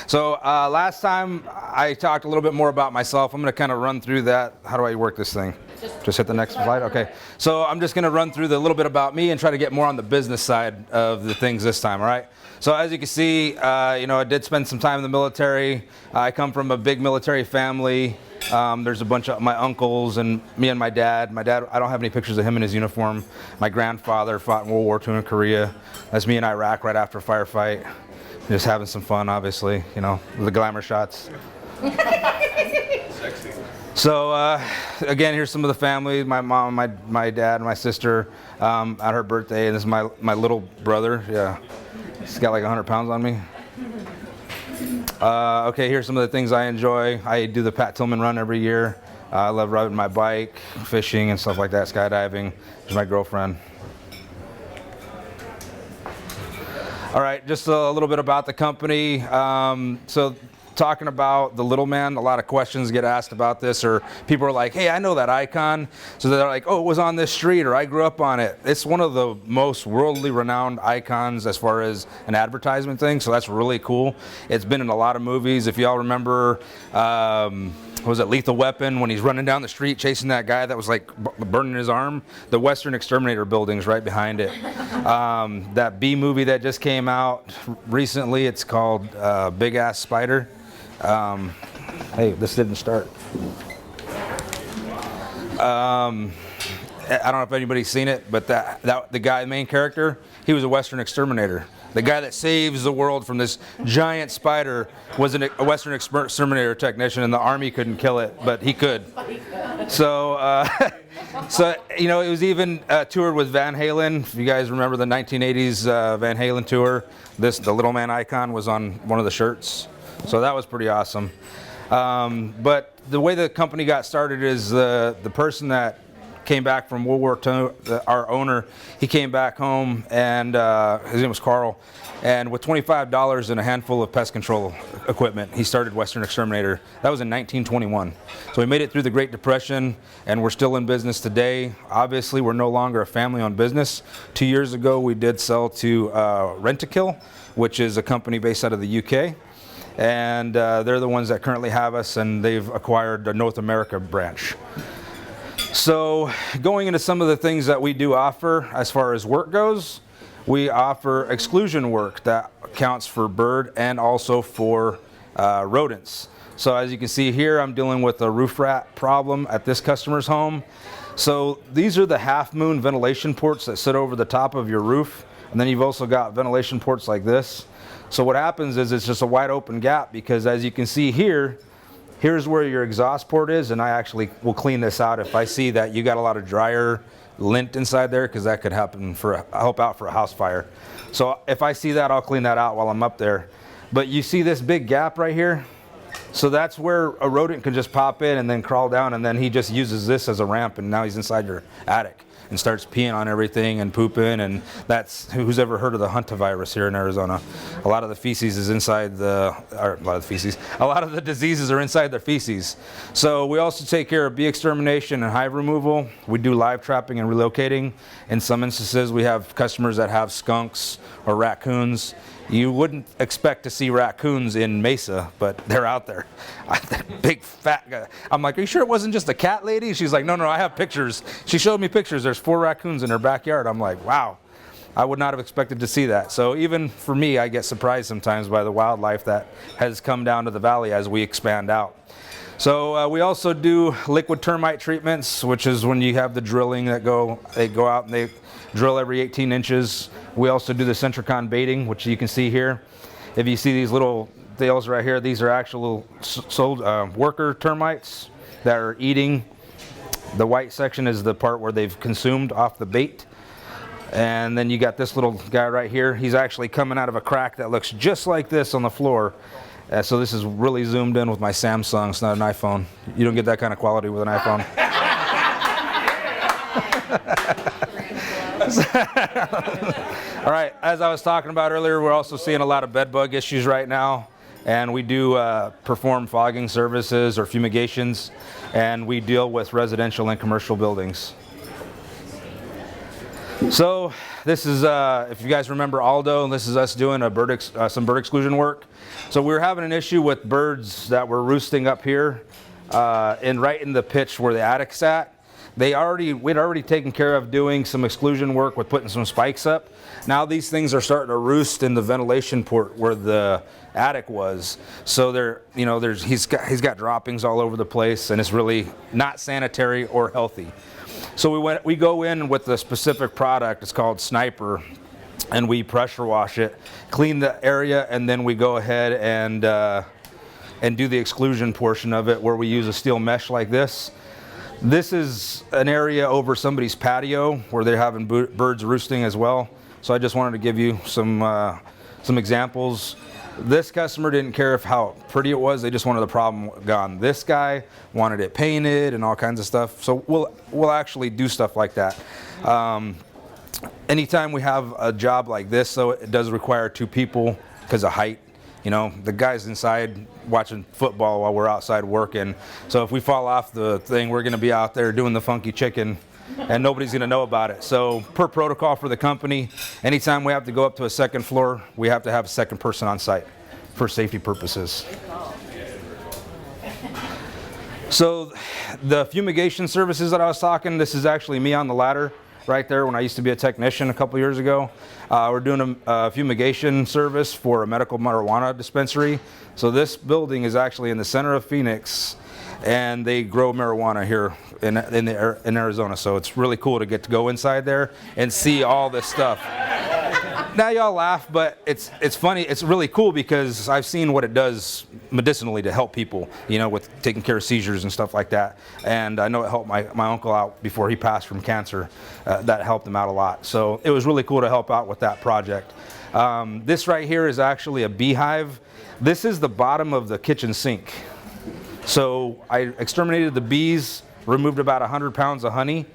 So last time I talked a little bit more about myself. I'm going to kind of run through that. How do I work this thing? Just hit the next slide? Okay. So I'm just going to run through a little bit about me and try to get more on the business side of the things this time, all right? So as you can see, I did spend some time in the military. I come from a big military family. There's a bunch of my uncles and me and my dad. My dad, I don't have any pictures of him in his uniform. My grandfather fought in World War II in Korea. That's me in Iraq right after a firefight. Just having some fun, obviously, the glamour shots. Sexy. So again, here's some of the family. My mom, my dad, my sister at her birthday, and this is my little brother. Yeah, he's got like 100 pounds on me. Okay, here's some of the things I enjoy. I do the Pat Tillman run every year. I love riding my bike, fishing and stuff like that, skydiving. There's my girlfriend. All right, just a little bit about the company. So talking about the little man, a lot of questions get asked about this, or people are like, hey, I know that icon. So they're like, oh, it was on this street, or I grew up on it. It's one of the most worldly renowned icons as far as an advertisement thing, so that's really cool. It's been in a lot of movies. If y'all remember, was it Lethal Weapon, when he's running down the street chasing that guy that was like burning his arm? The Western Exterminator building's right behind it. That B movie that just came out recently, it's called Big Ass Spider. Hey, this didn't start. I don't know if anybody's seen it, but the guy, the main character, he was a Western Exterminator. The guy that saves the world from this giant spider was a Western Exterminator technician, and the army couldn't kill it, but he could. So, it was even toured with Van Halen. If you guys remember the 1980s Van Halen tour, the little man icon was on one of the shirts. So that was pretty awesome. But the way the company got started is the person that came back from World War II, our owner, he came back home, and his name was Carl, and with $25 and a handful of pest control equipment, he started Western Exterminator. That was in 1921. So we made it through the Great Depression, and we're still in business today. Obviously, we're no longer a family-owned business. 2 years ago, we did sell to Rent-A-Kill, which is a company based out of the UK. And they're the ones that currently have us, and they've acquired the North America branch. So going into some of the things that we do offer as far as work goes, we offer exclusion work that counts for bird and also for rodents. So as you can see here, I'm dealing with a roof rat problem at this customer's home. So these are the half moon ventilation ports that sit over the top of your roof, and then you've also got ventilation ports like this. So what happens is it's just a wide open gap, because as you can see here, here's where your exhaust port is, and I actually will clean this out if I see that you got a lot of dryer lint inside there, because that could happen help out for a house fire. So if I see that, I'll clean that out while I'm up there. But you see this big gap right here? So that's where a rodent can just pop in and then crawl down, and then he just uses this as a ramp, and now he's inside your attic and starts peeing on everything and pooping. And that's, who's ever heard of the hantavirus here in Arizona? A lot of the feces is inside a lot of the diseases are inside their feces. So we also take care of bee extermination and hive removal. We do live trapping and relocating. In some instances, we have customers that have skunks or raccoons. You wouldn't expect to see raccoons in Mesa, but they're out there. That big fat guy. I'm like, are you sure it wasn't just a cat lady? She's like, no, I have pictures. She showed me pictures. There's 4 raccoons in her backyard. I'm like, wow, I would not have expected to see that. So even for me, I get surprised sometimes by the wildlife that has come down to the valley as we expand out. So we also do liquid termite treatments, which is when you have the drilling they go out and they drill every 18 inches. We also do the centricon baiting, which you can see here. If you see these little thales right here, these are actual worker termites that are eating. The white section is the part where they've consumed off the bait. And then you got this little guy right here. He's actually coming out of a crack that looks just like this on the floor. So this is really zoomed in with my Samsung. It's not an iPhone. You don't get that kind of quality with an iPhone. All right, as I was talking about earlier, we're also seeing a lot of bed bug issues right now, and we do perform fogging services or fumigations, and we deal with residential and commercial buildings. So this is, if you guys remember Aldo, this is us doing a some bird exclusion work. So we were having an issue with birds that were roosting up here, and right in the pitch where the attic's at. We'd already taken care of doing some exclusion work with putting some spikes up. Now these things are starting to roost in the ventilation port where the attic was. So he's got droppings all over the place, and it's really not sanitary or healthy. So we go in with a specific product. It's called Sniper, and we pressure wash it, clean the area, and then we go ahead and do the exclusion portion of it, where we use a steel mesh like this. This is an area over somebody's patio where they're having birds roosting as well. So I just wanted to give you some examples. This customer didn't care how pretty it was; they just wanted the problem gone. This guy wanted it painted and all kinds of stuff. So we'll actually do stuff like that. Anytime we have a job like this, so it does require 2 people because of height. You know, the guy's inside watching football while we're outside working. So if we fall off the thing, we're going to be out there doing the funky chicken, and nobody's going to know about it. So per protocol for the company, anytime we have to go up to a second floor, we have to have a second person on site for safety purposes. So the fumigation services that I was talking, this is actually me on the ladder right there when I used to be a technician a couple years ago. We're doing a fumigation service for a medical marijuana dispensary. So this building is actually in the center of Phoenix, and they grow marijuana here in Arizona. So it's really cool to get to go inside there and see all this stuff. Now y'all laugh, but it's funny. It's really cool because I've seen what it does medicinally to help people, you know, with taking care of seizures and stuff like that. And I know it helped my uncle out before he passed from cancer. That helped him out a lot. So it was really cool to help out with that project. This right here is actually a beehive. This is the bottom of the kitchen sink. So I exterminated the bees, removed about 100 pounds of honey.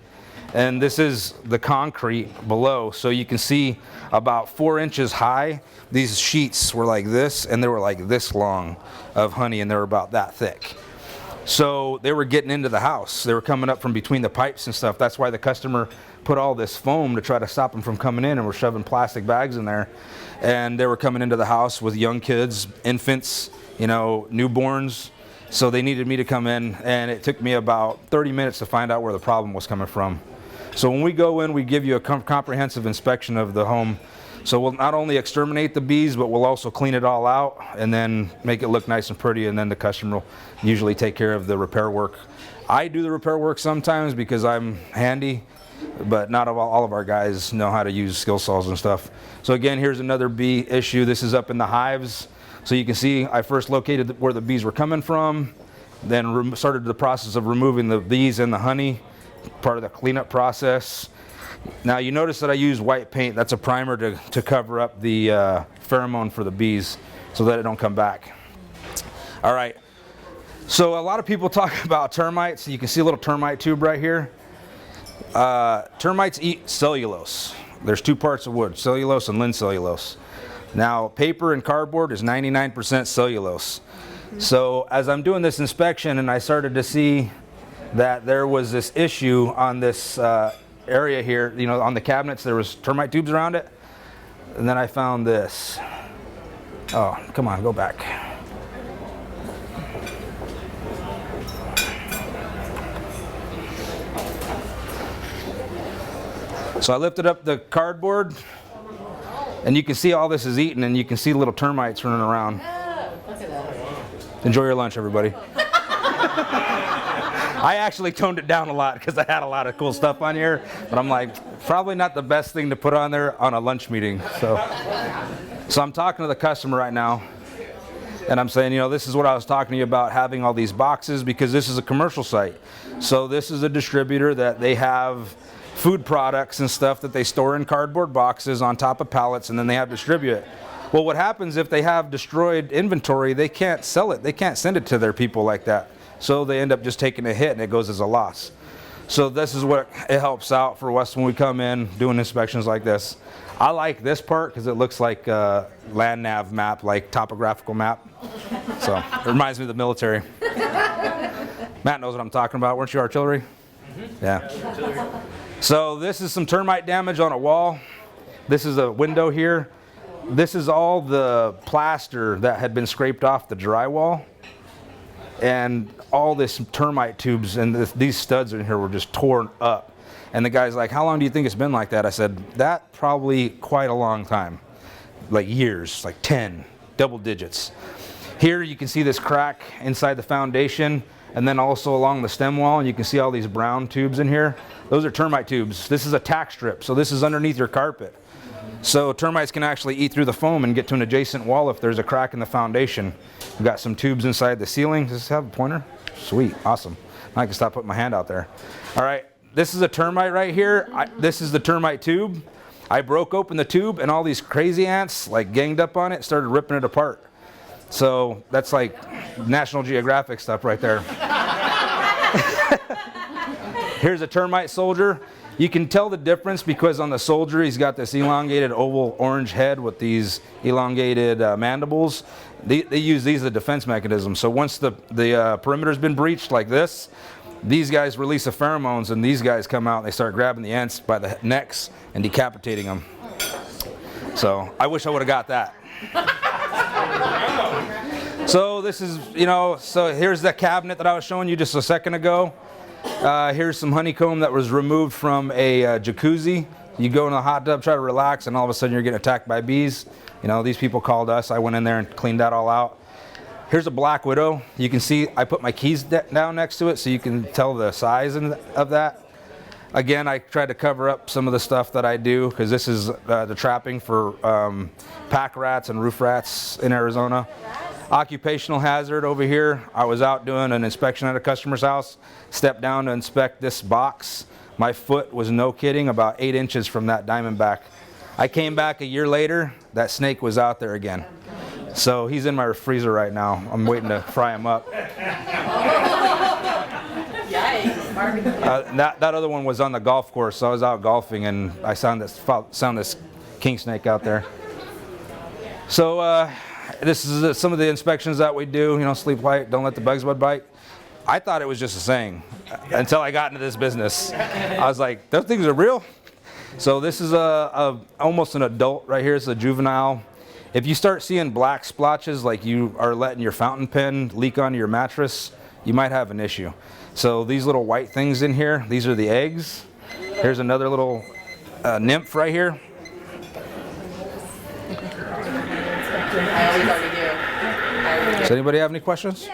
And this is the concrete below, so you can see about 4 inches high. These sheets were like this, and they were like this long of honey, and they were about that thick. So they were getting into the house. They were coming up from between the pipes and stuff. That's why the customer put all this foam to try to stop them from coming in, and we're shoving plastic bags in there. And they were coming into the house with young kids, infants, you know, newborns. So they needed me to come in, and it took me about 30 minutes to find out where the problem was coming from. So when we go in, we give you a comprehensive inspection of the home. So we'll not only exterminate the bees, but we'll also clean it all out and then make it look nice and pretty, and then the customer will usually take care of the repair work. I do the repair work sometimes because I'm handy, but not all of our guys know how to use skill saws and stuff. So again, here's another bee issue. This is up in the hives. So you can see I first located where the bees were coming from, then started the process of removing the bees and the honey, part of the cleanup process. Now you notice that I use white paint. That's a primer to cover up the pheromone for the bees so that it don't come back. All right, so a lot of people talk about termites. You can see a little termite tube right here. Termites eat cellulose. There's 2 parts of wood, cellulose and lincellulose. Now paper and cardboard is 99% cellulose. So as I'm doing this inspection, and I started to see that there was this issue on this area here, you know, on the cabinets, there was termite tubes around it. And then I found this. Oh, come on, go back. So I lifted up the cardboard, and you can see all this is eaten, and you can see little termites running around. Enjoy your lunch, everybody. I actually toned it down a lot because I had a lot of cool stuff on here, but I'm like, probably not the best thing to put on there on a lunch meeting. So I'm talking to the customer right now, and I'm saying, you know, this is what I was talking to you about, having all these boxes, because this is a commercial site. So this is a distributor that they have food products and stuff that they store in cardboard boxes on top of pallets, and then they have distribute it. Well, what happens if they have destroyed inventory? They can't sell it. They can't send it to their people like that. So they end up just taking a hit, and it goes as a loss. So this is what it helps out for us when we come in doing inspections like this. I like this part because it looks like a land nav map, like topographical map. So it reminds me of the military. Matt knows what I'm talking about. Weren't you artillery? Mm-hmm. Yeah. So this is some termite damage on a wall. This is a window here. This is all the plaster that had been scraped off the drywall. And all this termite tubes and these studs in here were just torn up. And the guy's like, how long do you think it's been like that? I said, that probably quite a long time. Like years, like 10, double digits. Here you can see this crack inside the foundation and then also along the stem wall, and you can see all these brown tubes in here. Those are termite tubes. This is a tack strip, so this is underneath your carpet. So termites can actually eat through the foam and get to an adjacent wall if there's a crack in the foundation. We've got some tubes inside the ceiling. Does this have a pointer? Sweet, awesome. Now I can stop putting my hand out there. All right, this is a termite right here. This is the termite tube. I broke open the tube and all these crazy ants like ganged up on it, started ripping it apart. So that's like National Geographic stuff right there. Here's a termite soldier. You can tell the difference because on the soldier he's got this elongated oval orange head with these elongated mandibles. They use these as a defense mechanism. So once the perimeter's been breached like this, these guys release the pheromones and these guys come out and they start grabbing the ants by the necks and decapitating them. So I wish I would have got that. So this is, so here's the cabinet that I was showing you just a second ago. Here's some honeycomb that was removed from a jacuzzi. You go in the hot tub, try to relax, and all of a sudden you're getting attacked by bees. These people called us. I went in there and cleaned that all out. Here's a black widow. You can see I put my keys down next to it so you can tell the size of that. Again, I tried to cover up some of the stuff that I do because this is the trapping for pack rats and roof rats in Arizona. Occupational hazard over here. I was out doing an inspection at a customer's house, stepped down to inspect this box. My foot was, no kidding, about 8 inches from that diamondback. I came back a year later, that snake was out there again. So he's in my freezer right now. I'm waiting to fry him up. That other one was on the golf course, so I was out golfing and I found this king snake out there. So this is some of the inspections that we do, sleep light, don't let the bugs bite. I thought it was just a saying until I got into this business. I was like, those things are real? So this is almost an adult right here. It's a juvenile. If you start seeing black splotches like you are letting your fountain pen leak onto your mattress, you might have an issue. So these little white things in here, these are the eggs. Here's another little nymph right here. I always already do. Does anybody have any questions?